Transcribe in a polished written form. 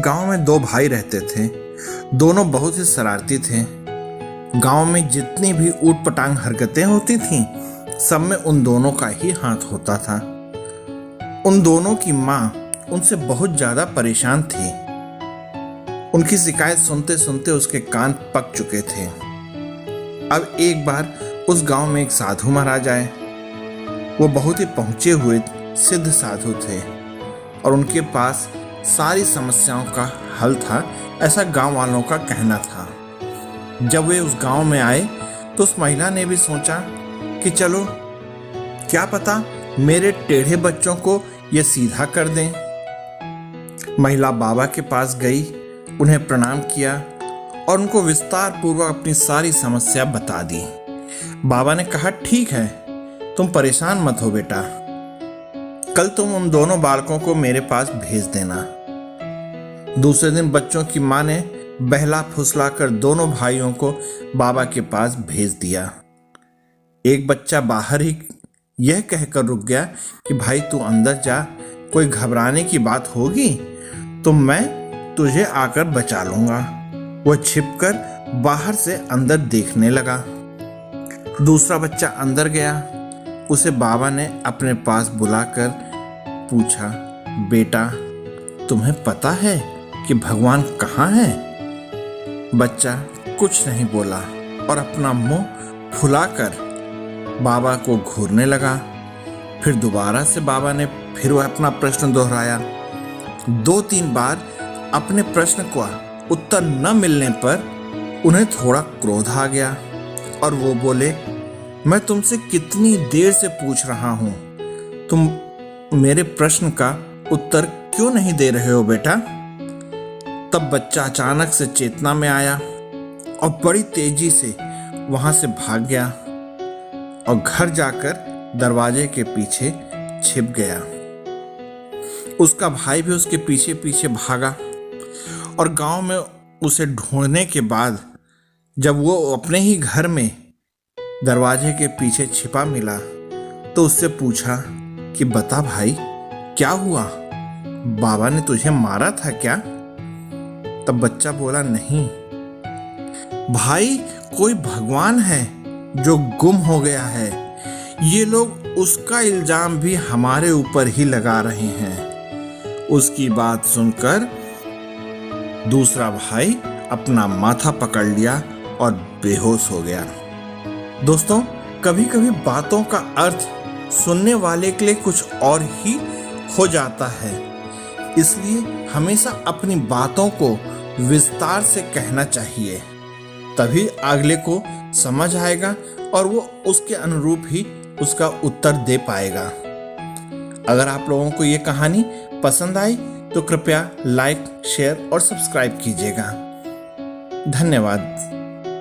गांव में दो भाई रहते थे। दोनों बहुत ही शरारती थे। गांव में जितनी भी ऊट पटांग हरकतें होती थीं, सब में उन दोनों का ही हाथ होता था। उन दोनों की माँ उनसे बहुत ज्यादा परेशान थी। उनकी शिकायत सुनते सुनते उसके कान पक चुके थे। अब एक बार उस गांव में एक साधु महाराज आए। वो बहुत ही पहुंचे हुए सिद्ध साधु थे और उनके पास सारी समस्याओं का हल था, ऐसा गांव वालों का कहना था। जब वे उस गांव में आए तो उस महिला ने भी सोचा कि चलो क्या पता मेरे टेढ़े बच्चों को ये सीधा कर दें। महिला बाबा के पास गई, उन्हें प्रणाम किया और उनको विस्तार पूर्वक अपनी सारी समस्या बता दी। बाबा ने कहा, ठीक है, तुम परेशान मत हो बेटा, कल तुम उन दोनों बालकों को मेरे पास भेज देना। दूसरे दिन बच्चों की माँ ने बहला फुसला कर दोनों भाइयों को बाबा के पास भेज दिया। एक बच्चा बाहर ही यह कहकर रुक गया कि भाई तू अंदर जा, कोई घबराने की बात होगी तो मैं तुझे आकर बचा लूंगा। वह छिपकर बाहर से अंदर देखने लगा। दूसरा बच्चा अंदर गया। उसे बाबा ने अपने पास बुलाकर पूछा, बेटा तुम्हें पता है कि भगवान कहाँ है? बच्चा कुछ नहीं बोला और अपना मुंह फुलाकर बाबा को घूरने लगा। फिर दोबारा से बाबा ने फिर वह अपना प्रश्न दोहराया। 2-3 बार अपने प्रश्न का उत्तर न मिलने पर उन्हें थोड़ा क्रोध आ गया और वो बोले, मैं तुमसे कितनी देर से पूछ रहा हूं, तुम मेरे प्रश्न का उत्तर क्यों नहीं दे रहे हो बेटा? तब बच्चा अचानक से चेतना में आया और बड़ी तेजी से वहां से भाग गया और घर जाकर दरवाजे के पीछे छिप गया। उसका भाई भी उसके पीछे पीछे भागा और गांव में उसे ढूंढने के बाद जब वो अपने ही घर में दरवाजे के पीछे छिपा मिला तो उससे पूछा कि बता भाई क्या हुआ, बाबा ने तुझे मारा था क्या? तब बच्चा बोला, नहीं भाई, कोई भगवान है जो गुम हो गया है। ये लोग उसका इल्जाम भी हमारे ऊपर ही लगा रहे हैं। उसकी बात सुनकर दूसरा भाई अपना माथा पकड़ लिया और बेहोश हो गया। दोस्तों, कभी कभी बातों का अर्थ सुनने वाले के लिए कुछ और ही हो जाता है, इसलिए हमेशा अपनी बातों को विस्तार से कहना चाहिए, तभी अगले को समझ आएगा और वो उसके अनुरूप ही उसका उत्तर दे पाएगा। अगर आप लोगों को ये कहानी पसंद आई तो कृपया लाइक, शेयर और सब्सक्राइब कीजिएगा। धन्यवाद।